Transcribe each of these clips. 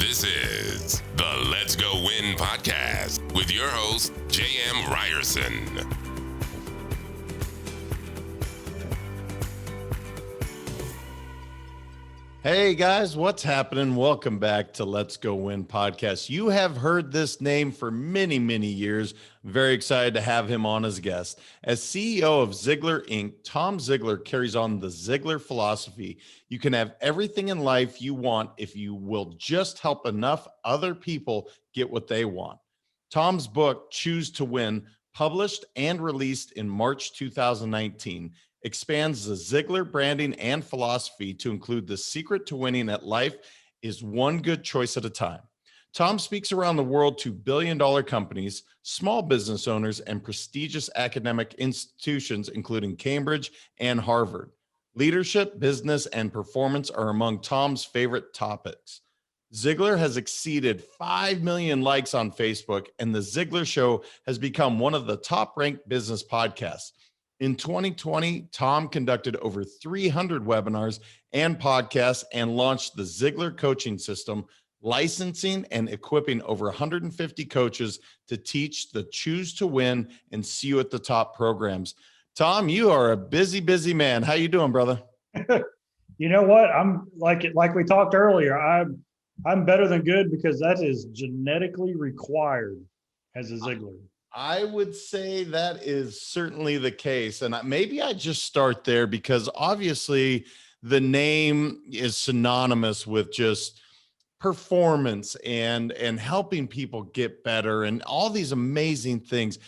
This is the Let's Go Win podcast with your host, J.M. Ryerson. Hey guys, what's happening? Welcome back to Let's Go Win podcast. You have heard this name for many, many years. Very excited to have him on as a guest. As CEO of Ziglar Inc., Tom Ziglar carries on the Ziglar philosophy. You can have everything in life you want if you will just help enough other people get what they want. Tom's book, Choose to Win, published and released in March 2019, expands the Ziglar branding and philosophy to include the secret to winning at life is one good choice at a time. Tom speaks around the world to billion-dollar companies, small business owners, and prestigious academic institutions, including Cambridge and Harvard. Leadership, business, and performance are among Tom's favorite topics. Ziglar has exceeded 5 million likes on Facebook, and The Ziglar Show has become one of the top-ranked business podcasts. In 2020, Tom conducted over 300 webinars and podcasts and launched the Ziglar coaching system, licensing and equipping over 150 coaches to teach the Choose to Win and See You at the Top programs. Tom, you are a busy, busy man. How you doing, brother? You know what? I'm like we talked earlier. I'm better than good because that is genetically required as a Ziglar. I would say that is certainly the case. And maybe I just start there because obviously the name is synonymous with just performance and helping people get better and all these amazing things.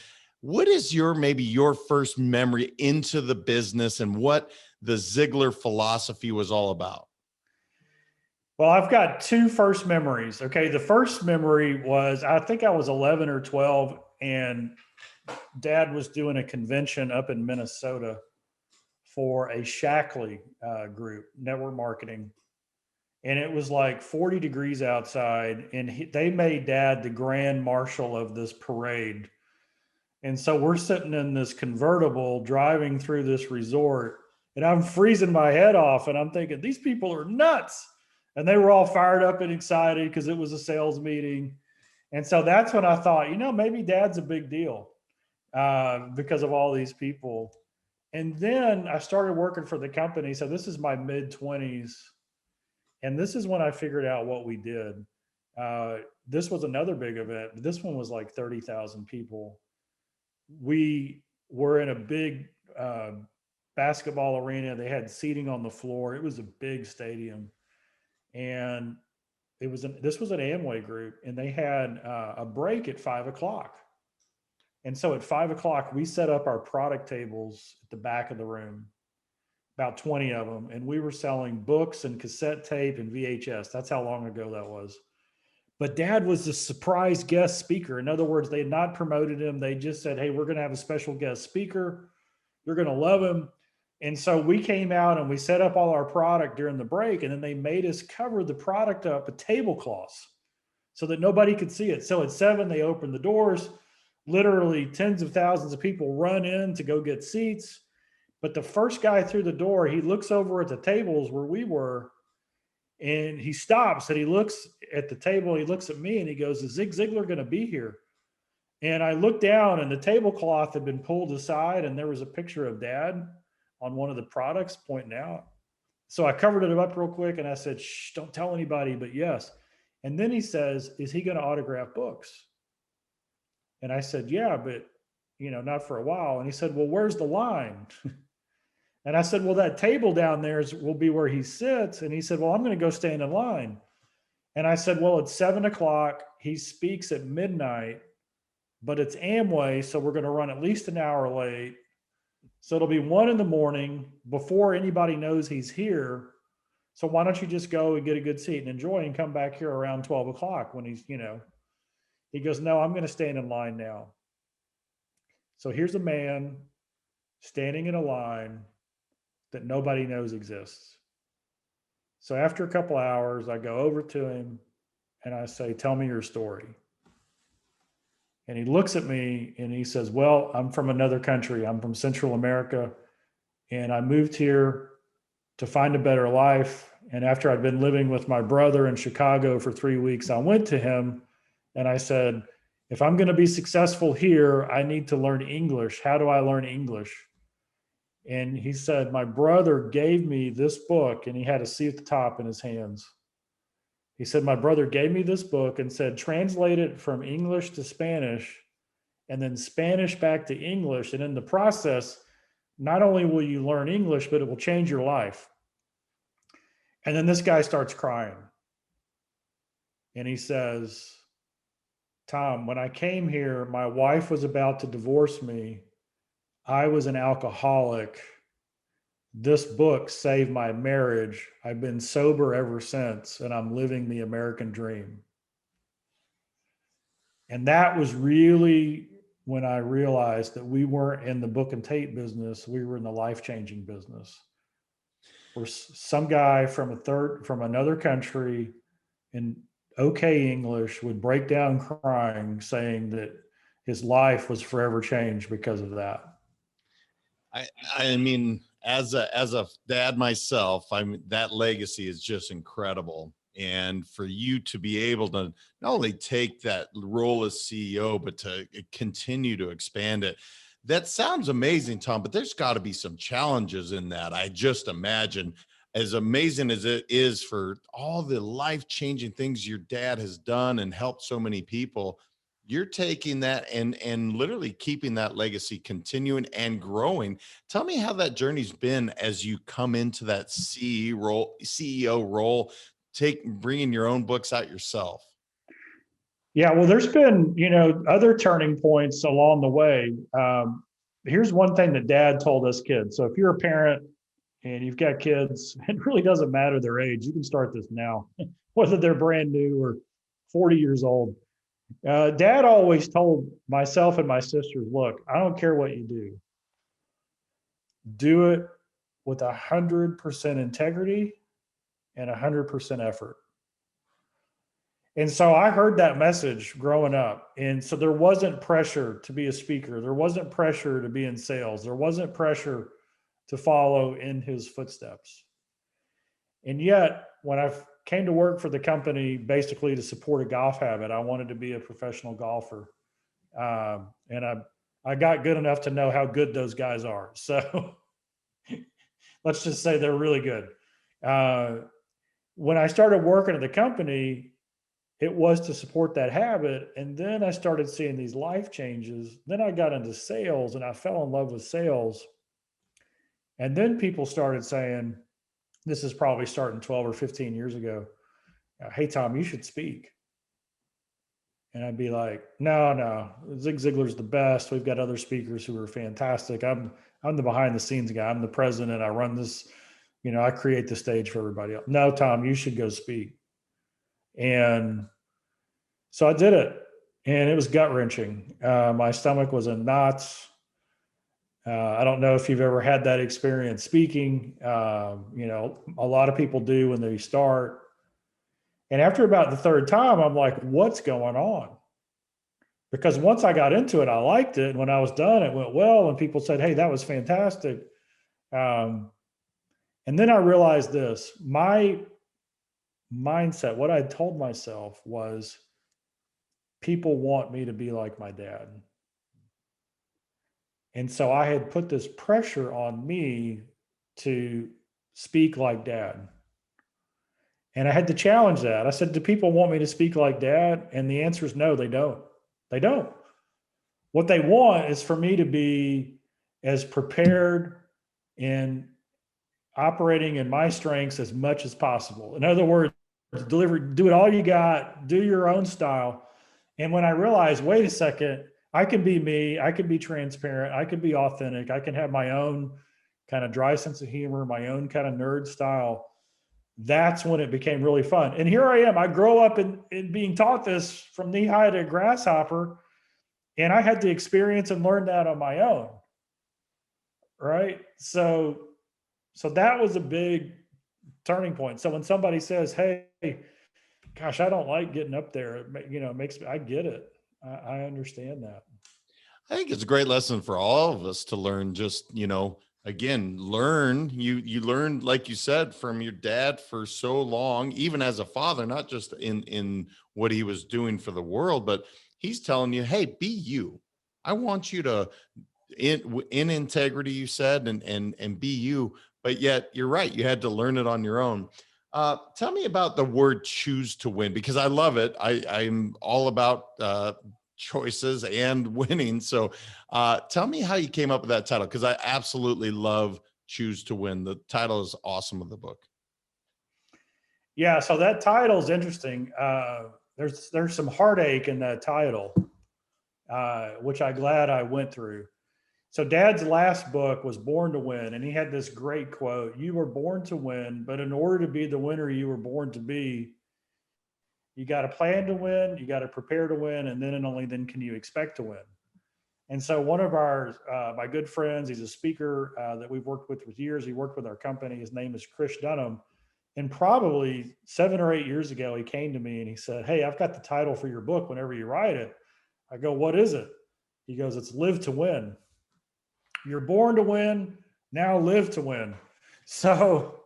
What is maybe your first memory into the business and what the Ziglar philosophy was all about? Well, I've got two first memories. Okay. The first memory was, I think I was 11 or 12, and Dad was doing a convention up in Minnesota for a Shackley group, network marketing. And it was like 40 degrees outside, and they made Dad the grand marshal of this parade. And so we're sitting in this convertible driving through this resort, and I'm freezing my head off, and I'm thinking, these people are nuts. And they were all fired up and excited because it was a sales meeting. And so that's when I thought, maybe Dad's a big deal because of all these people. And then I started working for the company. So this is my mid-20s. And this is when I figured out what we did. This was another big event. This one was like 30,000 people. We were in a big basketball arena. They had seating on the floor. It was a big stadium. And this was an Amway group, and they had a break at 5:00. And so at 5:00, we set up our product tables at the back of the room, about 20 of them. And we were selling books and cassette tape and VHS. That's how long ago that was. But Dad was the surprise guest speaker. In other words, they had not promoted him. They just said, hey, we're going to have a special guest speaker. You're going to love him. And so we came out and we set up all our product during the break, and then they made us cover the product up with tablecloths so that nobody could see it. So at 7, they opened the doors. Literally tens of thousands of people run in to go get seats. But the first guy through the door, he looks over at the tables where we were, and he stops and he looks at the table. He looks at me and he goes, is Zig Ziglar going to be here? And I looked down, and the tablecloth had been pulled aside, and there was a picture of Dad on one of the products pointing out. So I covered it up real quick, and I said, shh, don't tell anybody, but yes. And then he says, is he going to autograph books? And I said, yeah, but not for a while. And he said, well, where's the line? And I said, well, that table down there will be where he sits. And he said, well, I'm going to go stand in line. And I said, well, it's 7:00. He speaks at midnight, but it's Amway. So we're going to run at least an hour late. So it'll be 1 a.m. before anybody knows he's here. So why don't you just go and get a good seat and enjoy and come back here around 12:00 when he's, he goes, no, I'm going to stand in line now. So here's a man standing in a line that nobody knows exists. So after a couple hours, I go over to him and I say, tell me your story. And he looks at me and he says, well, I'm from another country. I'm from Central America. And I moved here to find a better life. And after I'd been living with my brother in Chicago for 3 weeks, I went to him and I said, if I'm going to be successful here, I need to learn English. How do I learn English? And he said, my brother gave me this book, and he had a C at the top in his hands. He said, my brother gave me this book and said, translate it from English to Spanish and then Spanish back to English. And in the process, not only will you learn English, but it will change your life. And then this guy starts crying. And he says, Tom, when I came here, my wife was about to divorce me. I was an alcoholic. This book saved my marriage. I've been sober ever since, and I'm living the American dream. And that was really when I realized that we weren't in the book and tape business. We were in the life-changing business. Where some guy from another country in okay English would break down crying, saying that his life was forever changed because of that. I mean, as a dad myself, that legacy is just incredible. And for you to be able to not only take that role as CEO, but to continue to expand it, that sounds amazing, Tom, but there's got to be some challenges in that. I just imagine, as amazing as it is for all the life-changing things your dad has done and helped so many people, you're taking that and literally keeping that legacy continuing and growing. Tell me how that journey's been as you come into that CEO role, bringing your own books out yourself. Yeah, well, there's been, other turning points along the way. Here's one thing that Dad told us kids. So if you're a parent and you've got kids, it really doesn't matter their age. You can start this now, whether they're brand new or 40 years old. Dad always told myself and my sisters, look, I don't care what you do it with 100% integrity and 100% effort. And so I heard that message growing up. And so there wasn't pressure to be a speaker. There wasn't pressure to be in sales. There wasn't pressure to follow in his footsteps. And yet, when I came to work for the company, basically to support a golf habit, I wanted to be a professional golfer. And I got good enough to know how good those guys are. So let's just say they're really good. When I started working at the company, it was to support that habit. And then I started seeing these life changes. Then I got into sales and I fell in love with sales. And then people started saying, this is probably starting 12 or 15 years ago, hey, Tom, you should speak. And I'd be like, no, Zig Ziglar's the best. We've got other speakers who are fantastic. I'm the behind the scenes guy. I'm the president. I run this, I create the stage for everybody else. No, Tom, you should go speak. And so I did it, and it was gut wrenching. My stomach was in knots. I don't know if you've ever had that experience speaking. A lot of people do when they start. And after about the third time, I'm like, what's going on? Because once I got into it, I liked it. And when I was done, it went well. And people said, hey, that was fantastic. And then I realized this, my mindset, what I told myself was, people want me to be like my dad. And so I had put this pressure on me to speak like dad. And I had to challenge that. I said, do people want me to speak like dad? And the answer is no, they don't. They don't. What they want is for me to be as prepared and operating in my strengths as much as possible. In other words, do it all you got, do your own style. And when I realized, wait a second, I can be me, I can be transparent, I can be authentic, I can have my own kind of dry sense of humor, my own kind of nerd style, that's when it became really fun. And here I am, I grow up in being taught this from knee high to grasshopper, and I had to experience and learn that on my own, right? So that was a big turning point. So when somebody says, hey, gosh, I don't like getting up there, it makes me, I get it. I understand that. I think it's a great lesson for all of us to learn, just, again, you learned, like you said, from your dad for so long, even as a father, not just in what he was doing for the world, but he's telling you, hey, be you. I want you to in integrity, you said, and be you. But yet you're right, you had to learn it on your own. Tell me about the word choose to win, because I love it. I'm all about choices and winning. So tell me how you came up with that title, because I absolutely love choose to win. The title is awesome of the book. Yeah, so that title is interesting. There's some heartache in that title, which I'm glad I went through. So Dad's last book was Born to Win, and he had this great quote: "You were born to win, but in order to be the winner you were born to be, you got to plan to win, you got to prepare to win, and then and only then can you expect to win." And so one of my good friends, he's a speaker that we've worked with for years. He worked with our company. His name is Chris Dunham. And probably 7 or 8 years ago, he came to me and he said, "Hey, I've got the title for your book whenever you write it." I go, "What is it?" He goes, "It's Live to Win. You're born to win. Now live to win." So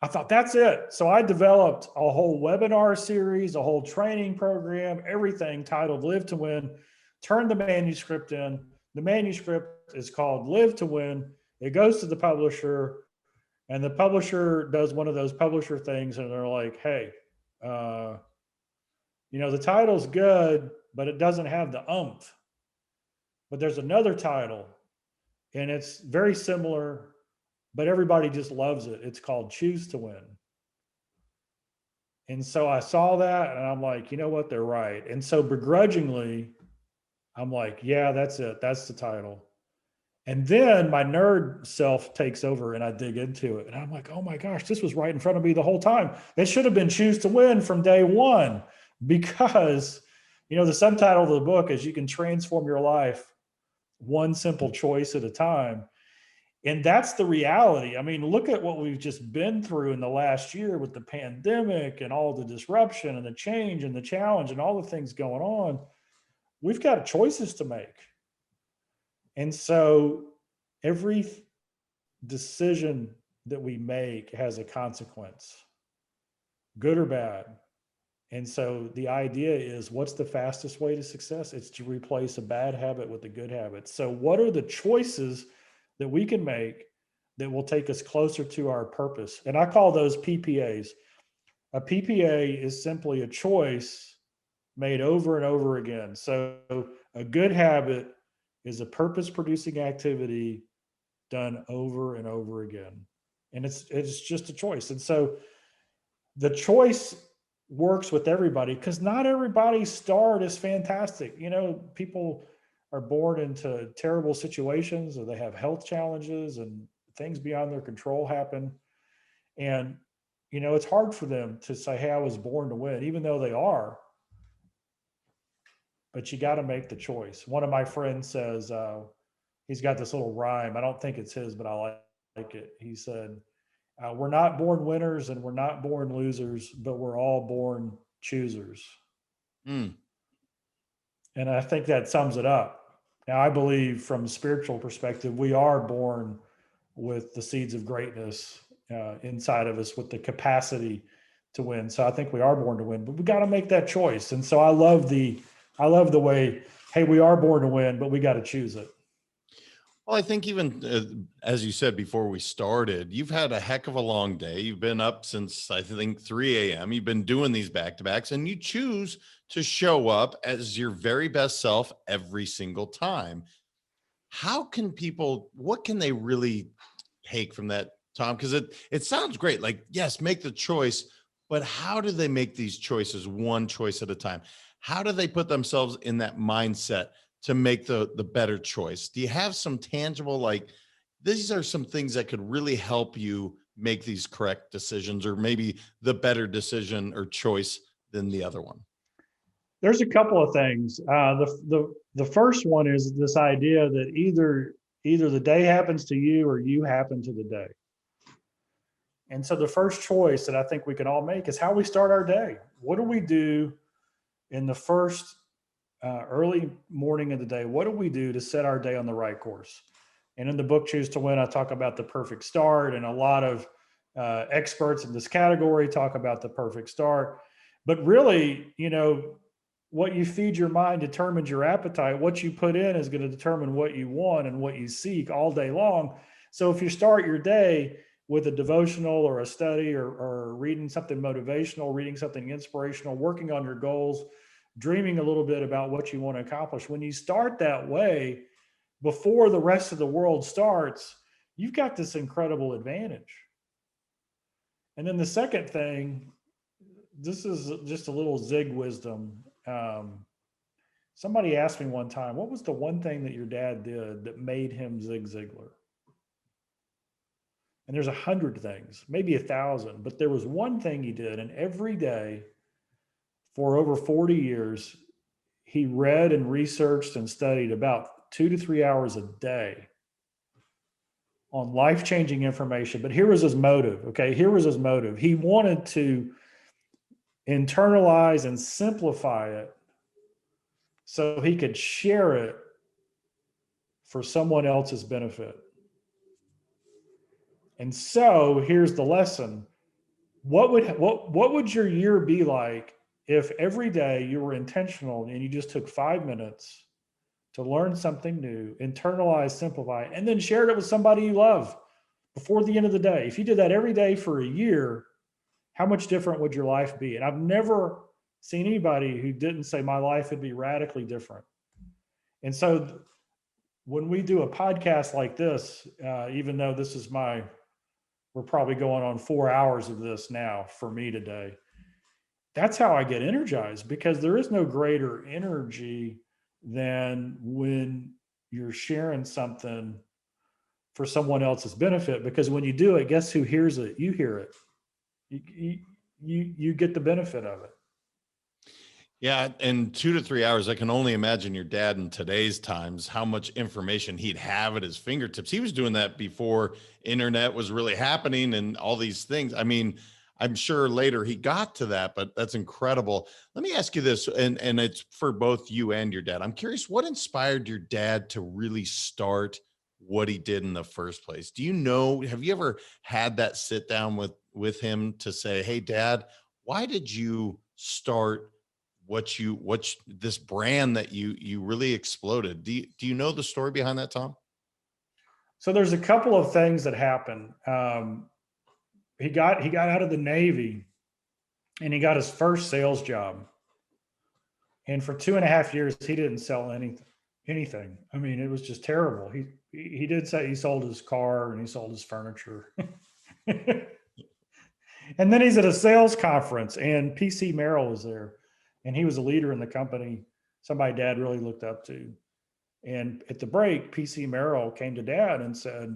I thought, that's it. So I developed a whole webinar series, a whole training program, everything titled Live to Win, turned the manuscript in. The manuscript is called Live to Win. It goes to the publisher, and the publisher does one of those publisher things, and they're like, "Hey, the title's good, but it doesn't have the umph. But there's another title, and it's very similar, but everybody just loves it. It's called Choose to Win." And so I saw that and I'm like, you know what? They're right. And so begrudgingly, I'm like, yeah, that's it. That's the title. And then my nerd self takes over and I dig into it. And I'm like, oh my gosh, this was right in front of me the whole time. It should have been Choose to Win from day one, because, the subtitle of the book is "You Can Transform Your Life One Simple Choice at a Time." And that's the reality. I mean, look at what we've just been through in the last year with the pandemic and all the disruption and the change and the challenge and all the things going on. We've got choices to make. And so every decision that we make has a consequence, good or bad. And so the idea is, what's the fastest way to success? It's to replace a bad habit with a good habit. So what are the choices that we can make that will take us closer to our purpose? And I call those PPAs. A PPA is simply a choice made over and over again. So a good habit is a purpose producing activity done over and over again. And it's just a choice. And so the choice works with everybody, because not everybody's start is fantastic. People are born into terrible situations, or they have health challenges and things beyond their control happen. And, it's hard for them to say, "Hey, I was born to win," even though they are. But you got to make the choice. One of my friends says, he's got this little rhyme. I don't think it's his, but I like it. He said, "We're not born winners and we're not born losers, but we're all born choosers." Mm. And I think that sums it up. Now, I believe from a spiritual perspective, we are born with the seeds of greatness inside of us, with the capacity to win. So I think we are born to win, but we got to make that choice. And so I love the way, hey, we are born to win, but we got to choose it. Well, I think even as you said before we started, you've had a heck of a long day. You've been up since, I think, 3 a.m. You've been doing these back-to-backs, and you choose to show up as your very best self every single time. What can they really take from that, Tom? Because it sounds great. Like, yes, make the choice, but how do they make these choices one choice at a time? How do they put themselves in that mindset to make the better choice? Do you have some tangible, like, these are some things that could really help you make these correct decisions, or maybe the better decision or choice than the other one? There's a couple of things. The first one is this idea that either the day happens to you or you happen to the day. And so the first choice that I think we can all make is how we start our day. What do we do in the first early morning of the day? What do we do to set our day on the right course? And in the book, Choose to Win, I talk about the perfect start, and a lot of experts in this category talk about the perfect start. But really, what you feed your mind determines your appetite. What you put in is going to determine what you want and what you seek all day long. So if you start your day with a devotional or a study or reading something motivational, reading something inspirational, working on your goals, dreaming a little bit about what you want to accomplish, when you start that way, before the rest of the world starts, you've got this incredible advantage. And then the second thing, this is just a little Zig wisdom. Somebody asked me one time, what was the one thing that your dad did that made him Zig Ziglar? And there's 100 things, maybe 1,000, but there was one thing he did. And every day for over 40 years, he read and researched and studied about 2 to 3 hours a day on life-changing information. But here was his motive. Okay. Here was his motive. He wanted to internalize and simplify it so he could share it for someone else's benefit. And so here's the lesson. What would your year be like if every day you were intentional and you just took 5 minutes to learn something new, internalize, simplify, and then shared it with somebody you love before the end of the day? If you did that every day for a year, how much different would your life be? And I've never seen anybody who didn't say my life would be radically different. And so when we do a podcast like this, even though this is we're probably going on 4 hours of this now for me today, that's how I get energized, because there is no greater energy than when you're sharing something for someone else's benefit. Because when you do it, guess who hears it? You hear it. You get the benefit of it. Yeah. And 2 to 3 hours, I can only imagine your dad in today's times, how much information he'd have at his fingertips. He was doing that before internet was really happening and all these things. I mean, I'm sure later he got to that, but that's incredible. Let me ask you this, and it's for both you and your dad. I'm curious, what inspired your dad to really start what he did in the first place? Do you know, have you ever had that sit down with him to say, hey, Dad, why did you start this brand that you really exploded? Do you know the story behind that, Tom? So there's a couple of things that happened. He got out of the Navy and he got his first sales job. And for 2.5 years, he didn't sell anything. I mean, it was just terrible. He did say he sold his car and he sold his furniture. And then he's at a sales conference and PC Merrill was there. And he was a leader in the company, somebody Dad really looked up to. And at the break, PC Merrill came to Dad and said,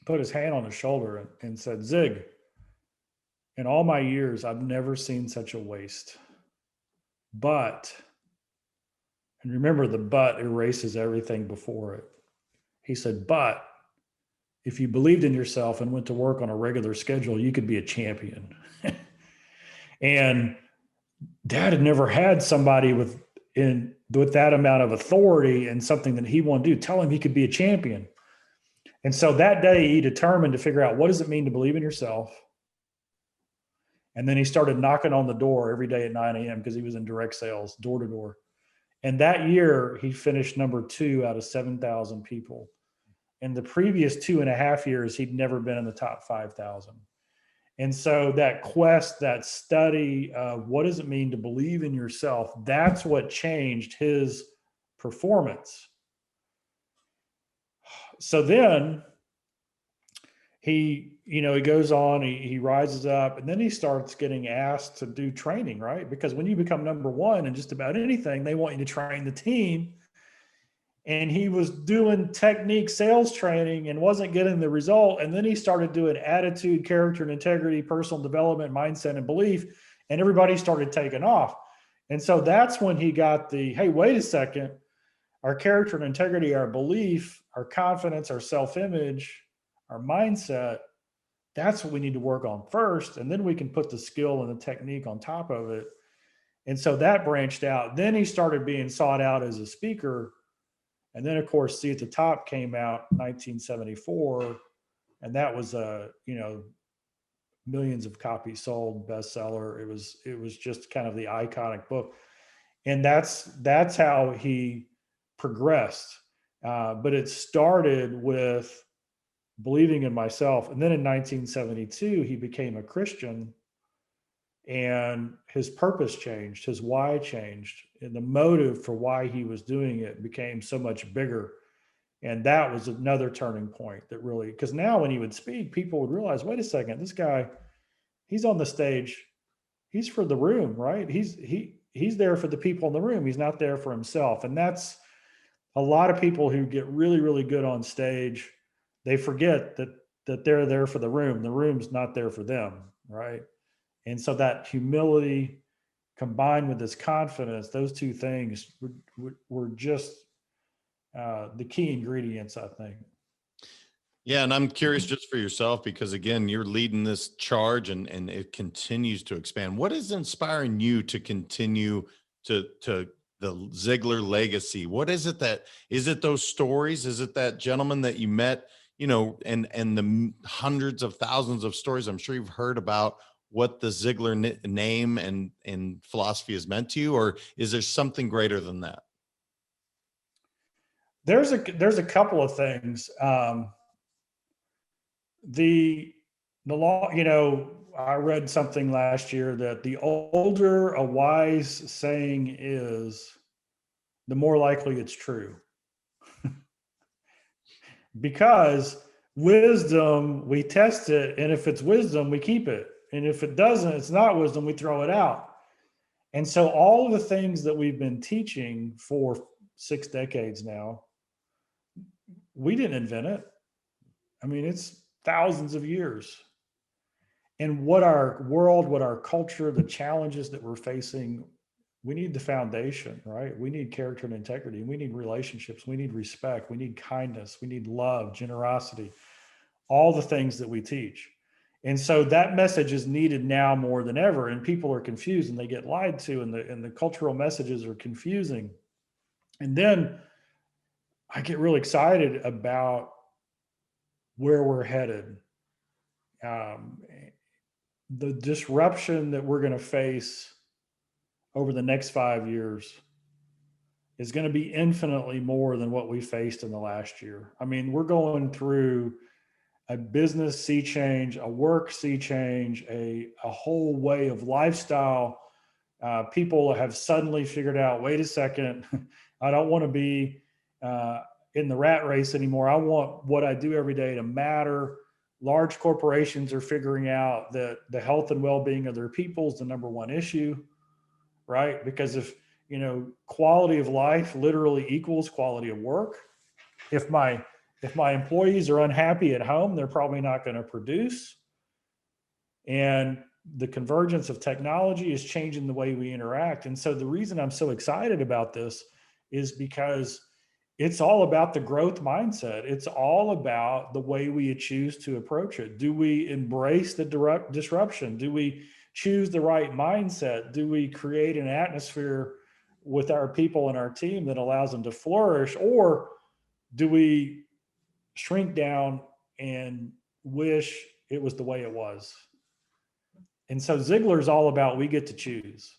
put his hand on his shoulder and said, Zig, in all my years, I've never seen such a waste. But, and remember, the but erases everything before it. He said, but if you believed in yourself and went to work on a regular schedule, you could be a champion. And Dad had never had somebody with that amount of authority and something that he wanted to do, tell him he could be a champion. And so that day he determined to figure out, what does it mean to believe in yourself? And then he started knocking on the door every day at 9 a.m. because he was in direct sales, door to door. And that year he finished number 2 out of 7,000 people. In the previous 2.5 years, he'd never been in the top 5,000. And so that quest, that study of what does it mean to believe in yourself, that's what changed his performance. So then he goes on, he rises up, and then he starts getting asked to do training, right? Because when you become number one in just about anything, they want you to train the team. And he was doing technique sales training and wasn't getting the result. And then he started doing attitude, character and integrity, personal development, mindset and belief. And everybody started taking off. And so that's when he got hey, wait a second. Our character and integrity, our belief, our confidence, our self-image, our mindset, that's what we need to work on first. And then we can put the skill and the technique on top of it. And so that branched out. Then he started being sought out as a speaker. And then of course, See at the Top came out in 1974. And that was millions of copies sold, bestseller. It was just kind of the iconic book. And that's how he progressed. But it started with believing in myself. And then in 1972, he became a Christian, and his purpose changed, his why changed, and the motive for why he was doing it became so much bigger. And that was another turning point that really, because now when he would speak, people would realize, wait a second, this guy, he's on the stage, he's for the room, right? He's there for the people in the room. He's not there for himself. And that's a lot of people who get really, really good on stage. They forget that they're there for the room. The room's not there for them, right? And so that humility combined with this confidence, those two things were just the key ingredients, I think. Yeah, and I'm curious just for yourself, because again, you're leading this charge and it continues to expand. What is inspiring you to continue to the Ziglar legacy? What is it is it those stories? Is it that gentleman that you met, and the hundreds of thousands of stories I'm sure you've heard about what the Ziglar name and philosophy has meant to you, or is there something greater than that? There's a couple of things. The law, I read something last year that the older a wise saying is, the more likely it's true. Because wisdom, we test it, and if it's wisdom, we keep it. And if it doesn't, it's not wisdom, we throw it out. And so all of the things that we've been teaching for 6 decades now, we didn't invent it. I mean, it's thousands of years. And what our world, what our culture, the challenges that we're facing, we need the foundation, right? We need character and integrity. We need relationships. We need respect. We need kindness. We need love, generosity, all the things that we teach. And so that message is needed now more than ever. And people are confused and they get lied to, and the cultural messages are confusing. And then I get really excited about where we're headed. The disruption that we're going to face over the next 5 years is going to be infinitely more than what we faced in the last year. I mean, we're going through a business sea change, a work sea change, a whole way of lifestyle. People have suddenly figured out, wait a second, I don't want to be in the rat race anymore. I want what I do every day to matter. Large corporations are figuring out that the health and well-being of their people is the number one issue, right? Because if, quality of life literally equals quality of work. If my employees are unhappy at home, they're probably not going to produce. And the convergence of technology is changing the way we interact. And so the reason I'm so excited about this is because it's all about the growth mindset. It's all about the way we choose to approach it. Do we embrace the disruption? Do we choose the right mindset? Do we create an atmosphere with our people and our team that allows them to flourish? Or do we shrink down and wish it was the way it was? And so Ziglar is all about, we get to choose.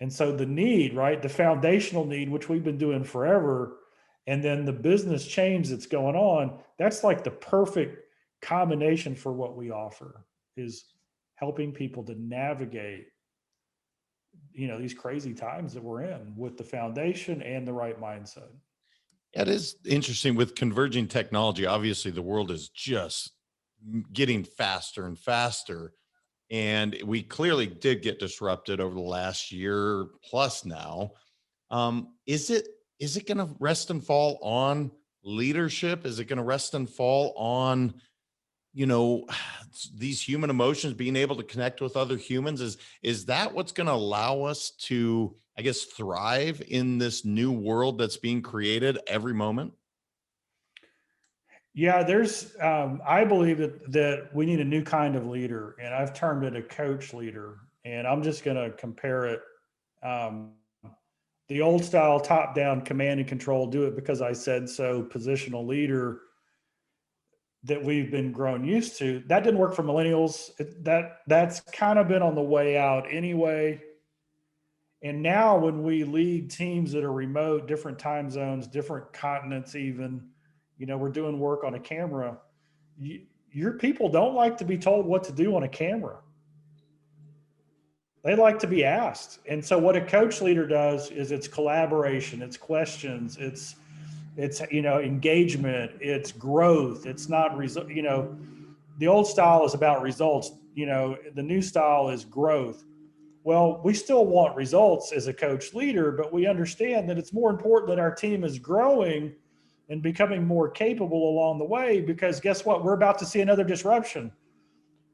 And so the need, right, the foundational need, which we've been doing forever, and then the business change that's going on, that's like the perfect combination for what we offer, is helping people to navigate, these crazy times that we're in with the foundation and the right mindset. It is interesting with converging technology. Obviously, the world is just getting faster and faster. And we clearly did get disrupted over the last year plus now. Is it going to rest and fall on leadership? Is it going to rest and fall on, these human emotions, being able to connect with other humans? Is that what's going to allow us to, I guess, thrive in this new world that's being created every moment? Yeah, I believe that we need a new kind of leader, and I've termed it a coach leader. And I'm just going to compare it. the old style top-down command and control, do it because I said so, positional leader that we've been grown used to, that didn't work for millennials. That's kind of been on the way out anyway. And now when we lead teams that are remote, different time zones, different continents, even, we're doing work on a camera. Your people don't like to be told what to do on a camera. They like to be asked. And so what a coach leader does is it's collaboration, it's questions, it's engagement, it's growth. It's not the old style is about results. The new style is growth. Well, we still want results as a coach leader, but we understand that it's more important that our team is growing and becoming more capable along the way, because guess what? We're about to see another disruption.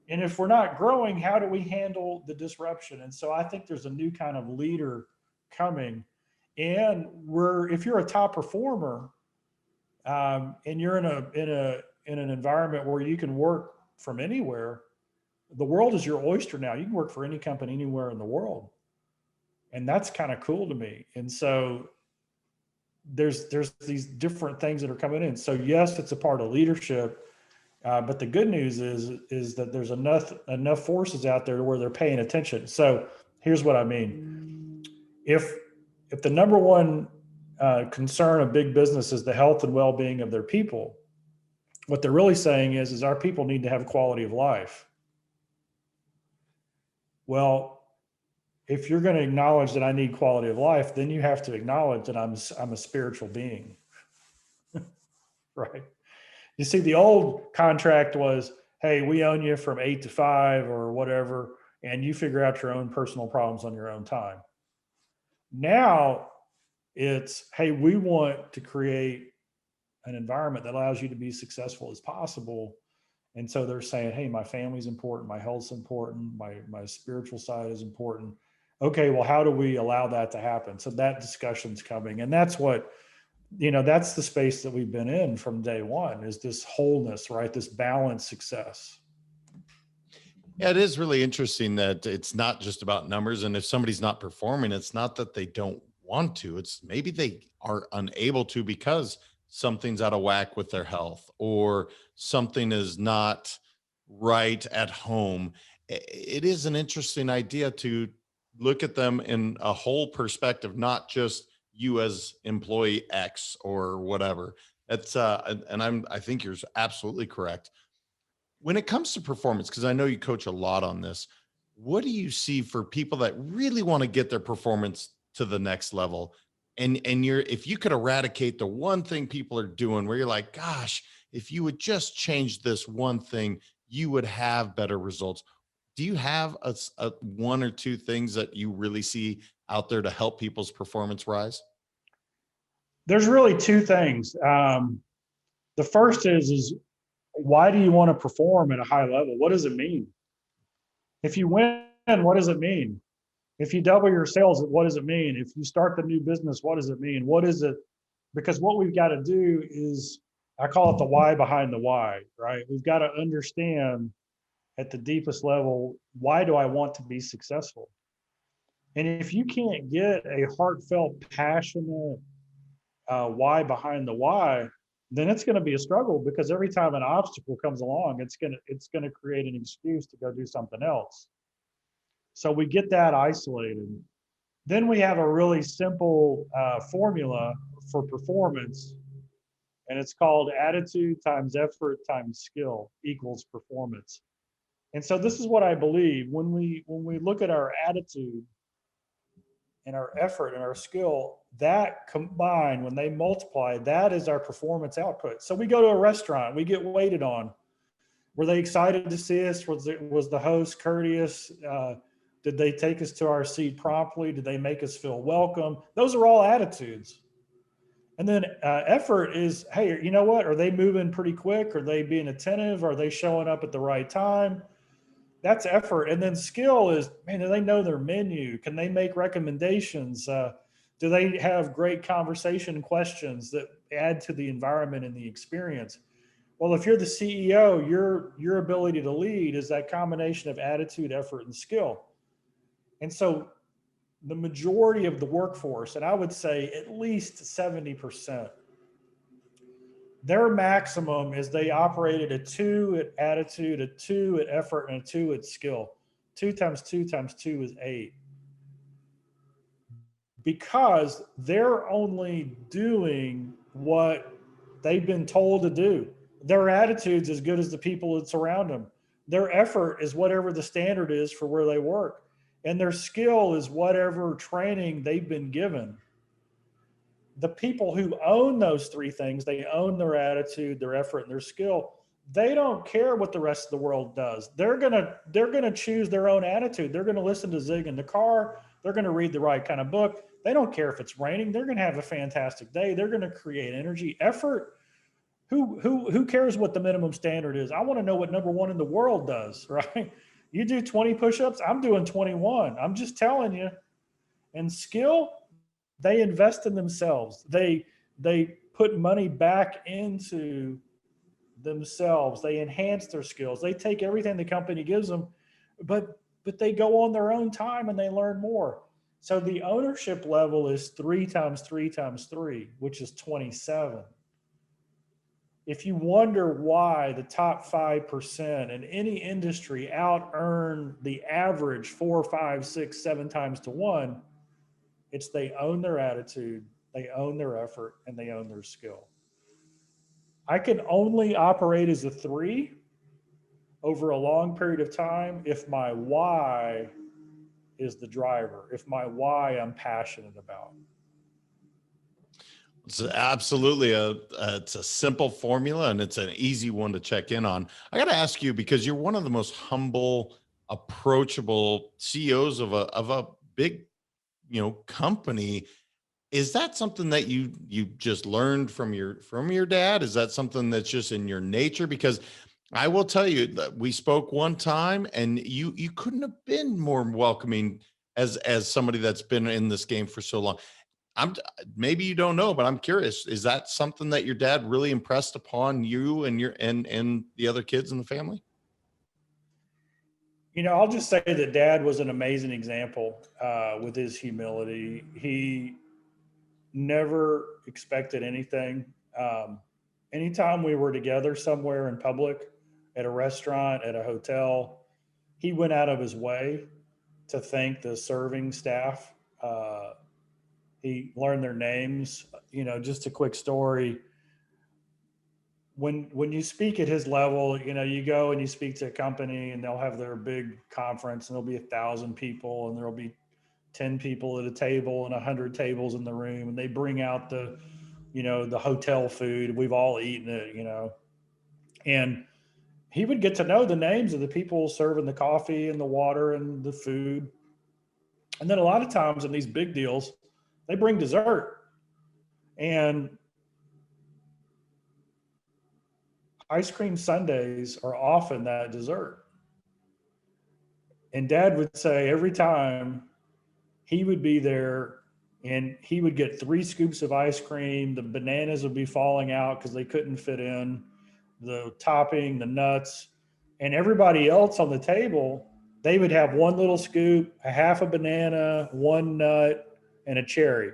And if we're not growing, how do we handle the disruption? And so I think there's a new kind of leader coming. And if you're a top performer, and you're in an environment where you can work from anywhere, the world is your oyster now. You can work for any company anywhere in the world. And that's kind of cool to me. And so there's these different things that are coming in. So yes, it's a part of leadership. But the good news is that there's enough forces out there where they're paying attention. So here's what I mean. If the number one concern of big business is the health and well-being of their people, what they're really saying is our people need to have quality of life. Well, if you're going to acknowledge that I need quality of life, then you have to acknowledge that I'm a spiritual being, right? You see, the old contract was, hey, we own you from 8 to 5 or whatever, and you figure out your own personal problems on your own time. Now it's, hey, we want to create an environment that allows you to be successful as possible. And so they're saying, hey, my family's important, my health's important, my spiritual side is important. Okay, well, how do we allow that to happen? So that discussion's coming. And that's what, that's the space that we've been in from day one, is this wholeness, right? This balanced success. Yeah, it is really interesting that it's not just about numbers. And if somebody's not performing, it's not that they don't want to, it's maybe they are unable to because something's out of whack with their health or something is not right at home. It is an interesting idea to look at them in a whole perspective, not just you as employee X or whatever. That's I think you're absolutely correct. When it comes to performance, because I know you coach a lot on this, what do you see for people that really want to get their performance to the next level? And if you could eradicate the one thing people are doing where you're like, gosh, if you would just change this one thing, you would have better results. Do you have a one or two things that you really see out there to help people's performance rise? There's really two things. The first is why do you want to perform at a high level? What does it mean? If you win, what does it mean? If you double your sales, what does it mean? If you start the new business, what does it mean? What is it? Because what we've got to do is, I call it the why behind the why, right? We've got to understand at the deepest level, why do I want to be successful? And if you can't get a heartfelt, passionate why behind the why, then it's going to be a struggle, because every time an obstacle comes along, it's going to create an excuse to go do something else. So we get that isolated. Then we have a really simple formula for performance, and it's called attitude times effort times skill equals performance. And so this is what I believe. When we look at our attitude and our effort and our skill, that combined, when they multiply, that is our performance output. So we go to a restaurant, we get waited on. Were they excited to see us? Was the host courteous? Did they take us to our seat promptly? Did they make us feel welcome? Those are all attitudes. And then effort is, hey, you know what? Are they moving pretty quick? Are they being attentive? Are they showing up at the right time? That's effort. And then skill is, man, do they know their menu? Can they make recommendations? Do they have great conversation questions that add to the environment and the experience? Well, if you're the CEO, your ability to lead is that combination of attitude, effort, and skill. And so the majority of the workforce, and I would say at least 70%, their maximum is they operate at a 2 at attitude, a 2 at effort, and a 2 at skill. 2 times 2 times 2 is 8. Because they're only doing what they've been told to do. Their attitude's as good as the people that surround them. Their effort is whatever the standard is for where they work. And their skill is whatever training they've been given. The people who own those three things, they own their attitude, their effort, and their skill. They don't care what the rest of the world does. They're gonna choose their own attitude. They're gonna listen to Zig in the car. They're gonna read the right kind of book. They don't care if it's raining. They're gonna have a fantastic day. They're gonna create energy, effort. Who cares what the minimum standard is? I want to know what number one in the world does, right? You do 20 push-ups, I'm doing 21. I'm just telling you. And skill, they invest in themselves. They put money back into themselves. They enhance their skills. They take everything the company gives them, but they go on their own time and they learn more. So the ownership level is 3 times 3 times 3, which is 27. If you wonder why the top 5% in any industry out earn the average 4, 5, 6, 7 times to 1, it's they own their attitude, they own their effort, and they own their skill. I can only operate as a 3 over a long period of time if my why is the driver, if my why I'm passionate about. It's absolutely it's a simple formula, and it's an easy one to check in on. I got to ask you, because you're one of the most humble, approachable CEOs of a big, company. Is that something that you just learned from your dad? Is that something that's just in your nature? Because I will tell you that we spoke one time, and you couldn't have been more welcoming as somebody that's been in this game for so long. I'm maybe you don't know, but I'm curious. Is that something that your dad really impressed upon you and and the other kids in the family? I'll just say that dad was an amazing example with his humility. He never expected anything. Anytime we were together somewhere in public, at a restaurant, at a hotel, he went out of his way to thank the serving staff. He learned their names. Just a quick story. When you speak at his level, you go and you speak to a company and they'll have their big conference and there'll be 1,000 people and there'll be 10 people at a table and 100 tables in the room. And they bring out the hotel food. We've all eaten it, and he would get to know the names of the people serving the coffee and the water and the food. And then a lot of times in these big deals, they bring dessert. And ice cream sundaes are often that dessert. And dad would say every time he would be there and he would get 3 scoops of ice cream. The bananas would be falling out because they couldn't fit in, the topping, the nuts, and everybody else on the table, they would have 1 little scoop, a half a banana, 1 nut, and a cherry.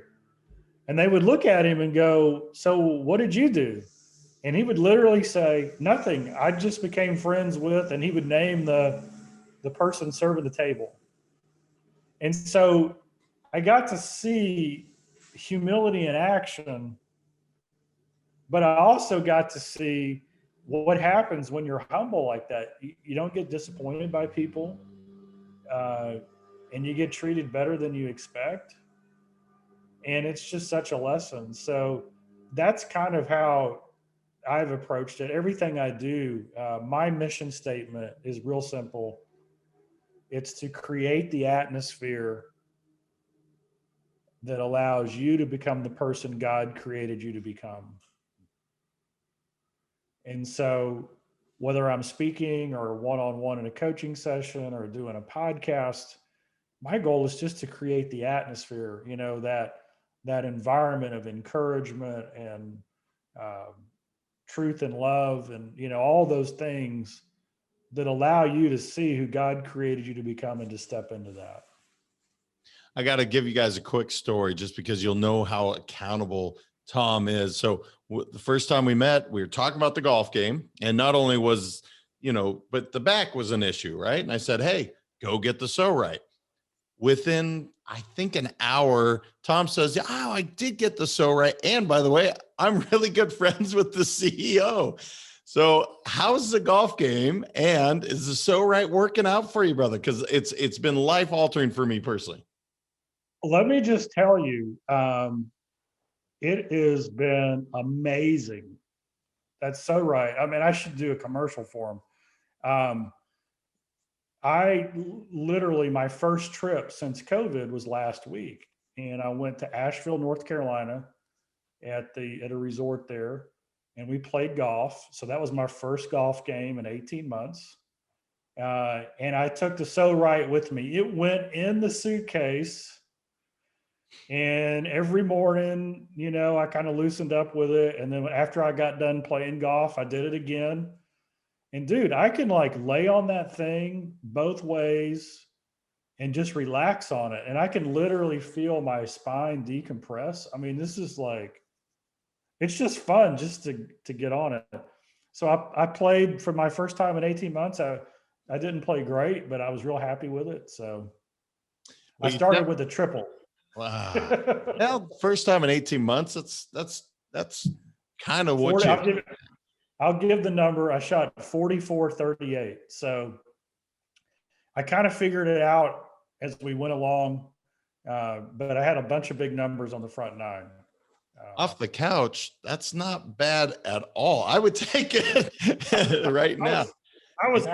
And they would look at him and go, "So what did you do?" And he would literally say, "Nothing. I just became friends with," and he would name the person serving the table. And so I got to see humility in action, but I also got to see what happens when you're humble like that. You don't get disappointed by people, and you get treated better than you expect. And it's just such a lesson. So that's kind of how I've approached it. Everything I do, my mission statement is real simple. It's to create the atmosphere that allows you to become the person God created you to become. And so whether I'm speaking or one-on-one in a coaching session or doing a podcast, my goal is just to create the atmosphere, that environment of encouragement and truth and love and, all those things that allow you to see who God created you to become and to step into that. I got to give you guys a quick story just because you'll know how accountable Tom is. So the first time we met, we were talking about the golf game, and not only was, but the back was an issue, right? And I said, hey, go get the so right. Within, I think, an hour, Tom says, oh, I did get the so right. And by the way, I'm really good friends with the CEO. So how's the golf game? And is the so right working out for you, brother? Because it's been life altering for me personally. Let me just tell you, it has been amazing. That's so right. I mean, I should do a commercial for them. I literally, my first trip since COVID was last week, and I went to Asheville, North Carolina at a resort there, and we played golf. So that was my first golf game in 18 months. And I took the so right with me. It went in the suitcase. And every morning, I kind of loosened up with it. And then after I got done playing golf, I did it again. And dude, I can like lay on that thing both ways and just relax on it. And I can literally feel my spine decompress. I mean, this is like, it's just fun just to get on it. So I played for my first time in 18 months. I didn't play great, but I was real happy with it. So I started with a triple. Wow. Well, first time in 18 months. That's kind of what 40, I'll give the number. I shot 44-38. So I kind of figured it out as we went along. But I had a bunch of big numbers on the front nine. Off the couch, that's not bad at all. I would take it right now. I was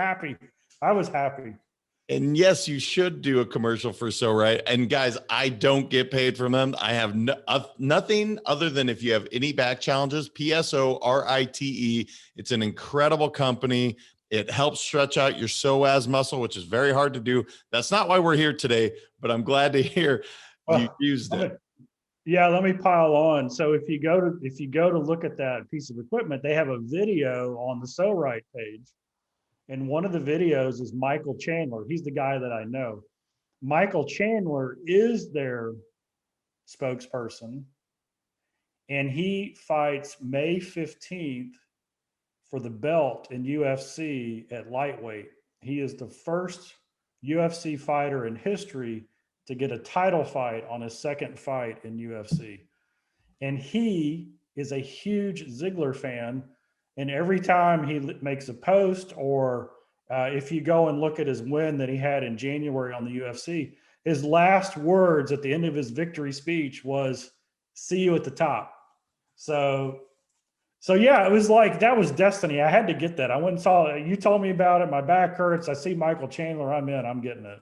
happy. And yes, you should do a commercial for So Right. And guys, I don't get paid from them. I have nothing other than if you have any back challenges, PSORITE. It's an incredible company. It helps stretch out your psoas muscle, which is very hard to do. That's not why we're here today, but I'm glad to hear you used it. Yeah, let me pile on. So if you go to look at that piece of equipment, they have a video on the So Right page. And one of the videos is Michael Chandler. He's the guy that I know. Michael Chandler is their spokesperson, and he fights May 15th for the belt in UFC at lightweight. He is the first UFC fighter in history to get a title fight on his second fight in UFC. And he is a huge Ziglar fan. And every time he makes a post, or if you go and look at his win that he had in January on the UFC, his last words at the end of his victory speech was, "See you at the top." So yeah, it was like, that was destiny. I had to get that. I went and saw it. You told me about it. My back hurts. I see Michael Chandler. I'm getting it.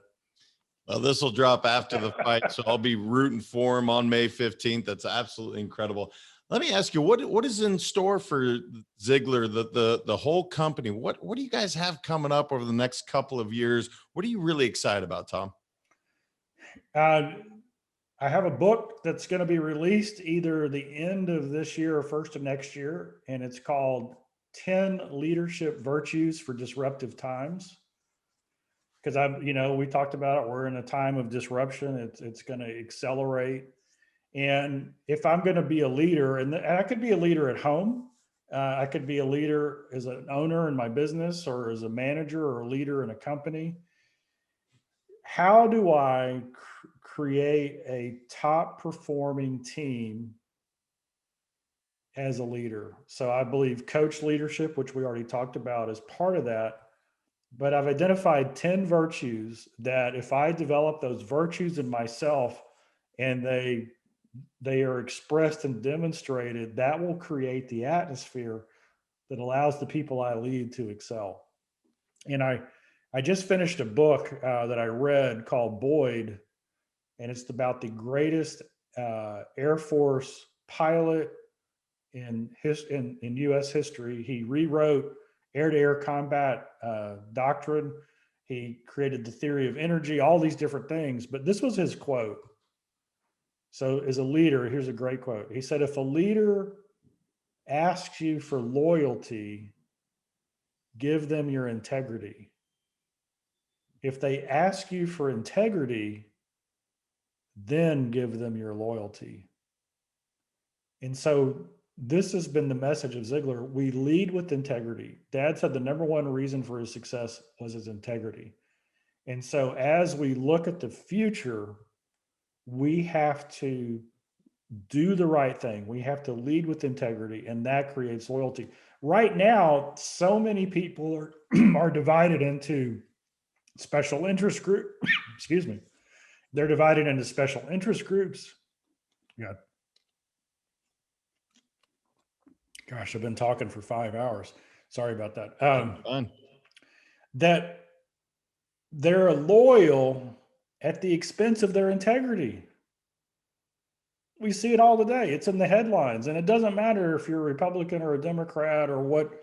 Well, this will drop after the fight, so I'll be rooting for him on May 15th. That's absolutely incredible. Let me ask you, what is in store for Ziglar, the whole company? What do you guys have coming up over the next couple of years? What are you really excited about, Tom? I have a book that's going to be released either the end of this year or first of next year, and it's called 10 Leadership Virtues for Disruptive Times. Because we talked about it. We're in a time of disruption. It's going to accelerate. And if I'm going to be a leader, and I could be a leader at home, I could be a leader as an owner in my business, or as a manager or a leader in a company. How do I create a top performing team as a leader? So I believe coach leadership, which we already talked about, is part of that. But I've identified 10 virtues that if I develop those virtues in myself, and they are expressed and demonstrated, that will create the atmosphere that allows the people I lead to excel. And I just finished a book that I read called Boyd, and it's about the greatest Air Force pilot in U.S. history. He rewrote air-to-air combat doctrine. He created the theory of energy, all these different things. But this was his quote. So as a leader, here's a great quote. He said, "If a leader asks you for loyalty, give them your integrity. If they ask you for integrity, then give them your loyalty. And so this has been the message of Ziglar. We lead with integrity. Dad said the number one reason for his success was his integrity. And so as we look at the future, we have to do the right thing. We have to lead with integrity, and that creates loyalty. Right now, so many people are, are divided into special interest group. Excuse me. They're divided into special interest groups. Yeah. Gosh, I've been talking for 5 hours. Sorry about that. Fun. That they're loyal at the expense of their integrity. We see it all today. It's in the headlines, and it doesn't matter if you're a Republican or a Democrat or what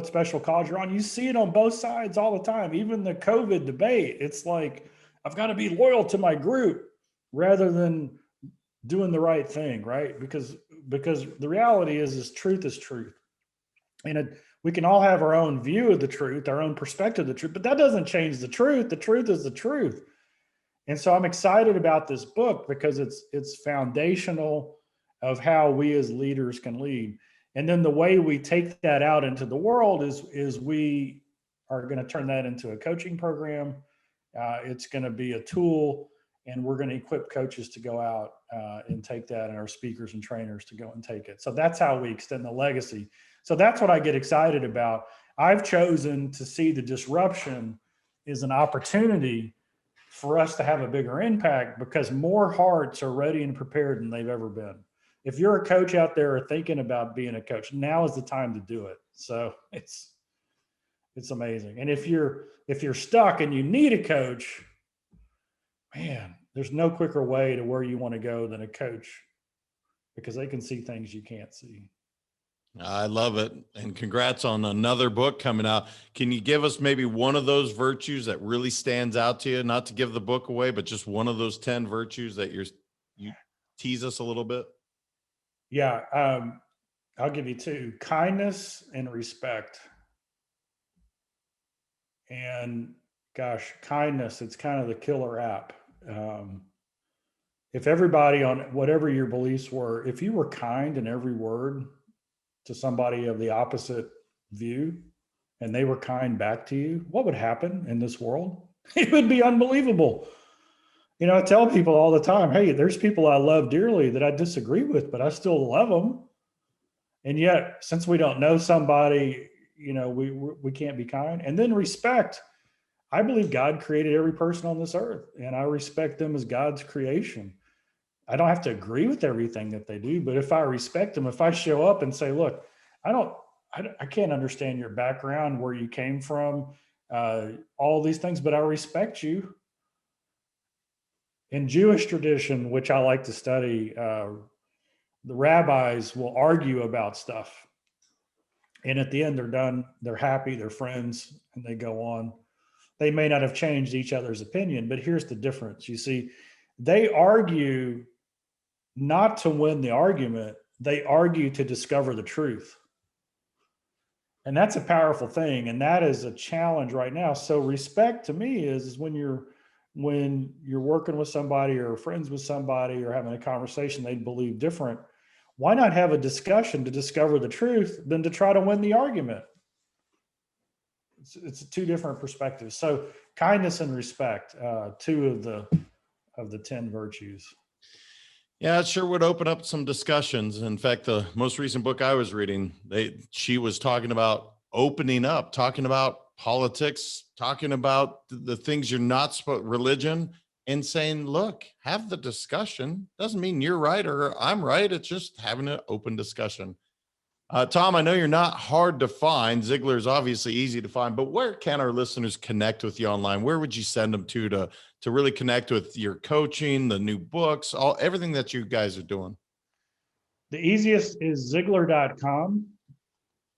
special cause you're on. You see it on both sides all the time. Even the COVID debate, it's like, I've got to be loyal to my group rather than doing the right thing, right? Because the reality is truth is truth. And we can all have our own view of the truth, our own perspective of the truth, but that doesn't change the truth. The truth is the truth. And so I'm excited about this book because it's foundational of how we as leaders can lead. And then the way we take that out into the world is we are going to turn that into a coaching program. It's going to be a tool, and we're going to equip coaches to go out and take that, and our speakers and trainers to go and take it. So that's how we extend the legacy. So that's what I get excited about. I've chosen to see the disruption is an opportunity for us to have a bigger impact because more hearts are ready and prepared than they've ever been. If you're a coach out there thinking about being a coach, now is the time to do it. So it's amazing. And if you're stuck and you need a coach, man, there's no quicker way to where you want to go than a coach, because they can see things you can't see. I love it. And congrats on another book coming out. Can you give us maybe one of those virtues that really stands out to you? Not to give the book away, but just one of those 10 virtues that you tease us a little bit. Yeah. I'll give you two: kindness and respect. And gosh, kindness, it's kind of the killer app. If everybody, on whatever your beliefs were, if you were kind in every word to somebody of the opposite view and they were kind back to you, what would happen in this world? It would be unbelievable. I tell people all the time, hey, there's people I love dearly that I disagree with, but I still love them. And yet, since we don't know somebody, we can't be kind. And then respect. I believe God created every person on this earth, and I respect them as God's creation. I don't have to agree with everything that they do, but if I respect them, if I show up and say, look, I can't understand your background, where you came from, all these things, but I respect you. In Jewish tradition, which I like to study, the rabbis will argue about stuff. And at the end, they're done. They're happy. They're friends, and they go on. They may not have changed each other's opinion, but here's the difference. You see, they argue not to win the argument. They argue to discover the truth. And that's a powerful thing. And that is a challenge right now. So respect to me is when you're working with somebody or friends with somebody or having a conversation, they believe different. Why not have a discussion to discover the truth than to try to win the argument? It's two different perspectives. So kindness and respect, two of the 10 virtues. Yeah, it sure would open up some discussions. In fact, the most recent book I was reading, she was talking about opening up, talking about politics, talking about the things you're not supposed, religion, and saying, look, have the discussion. Doesn't mean you're right or I'm right. It's just having an open discussion. Tom, I know you're not hard to find. Ziglar is obviously easy to find, but where can our listeners connect with you online? Where would you send them to really connect with your coaching, the new books, everything that you guys are doing? The easiest is Ziglar.com.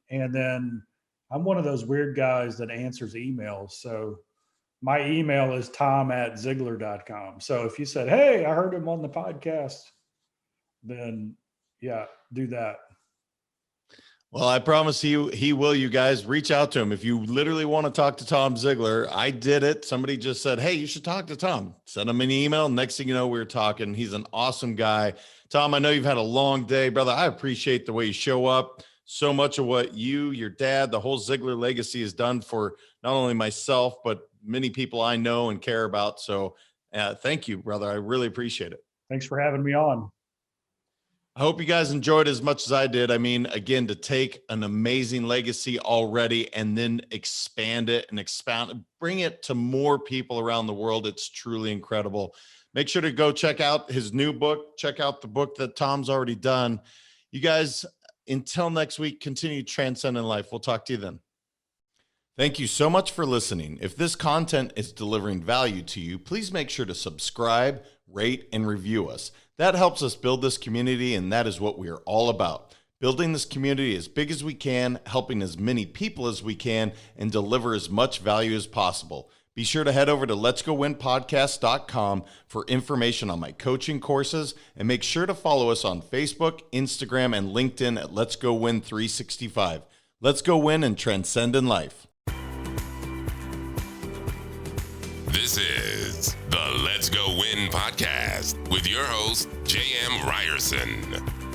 And then I'm one of those weird guys that answers emails. So my email is tom@Ziglar.com. So if you said, hey, I heard him on the podcast, then yeah, do that. Well, I promise he will. You guys reach out to him. If you literally want to talk to Tom Ziglar, I did it. Somebody just said, hey, you should talk to Tom. Send him an email. Next thing you know, we were talking. He's an awesome guy. Tom, I know you've had a long day, brother. I appreciate the way you show up. So much of what you, your dad, the whole Ziglar legacy has done for not only myself, but many people I know and care about. So thank you, brother. I really appreciate it. Thanks for having me on. I hope you guys enjoyed as much as I did. I mean, again, to take an amazing legacy already and then expand it and expound, bring it to more people around the world. It's truly incredible. Make sure to go check out his new book. Check out the book that Tom's already done. You guys, until next week, continue transcending life. We'll talk to you then. Thank you so much for listening. If this content is delivering value to you, please make sure to subscribe, rate, and review us. That helps us build this community, and that is what we are all about. Building this community as big as we can, helping as many people as we can, and deliver as much value as possible. Be sure to head over to letsgowinpodcast.com for information on my coaching courses, and make sure to follow us on Facebook, Instagram, and LinkedIn at Let's Go Win 365. Let's go win and transcend in life. This is the Let's Go Win podcast with your host, J.M. Ryerson.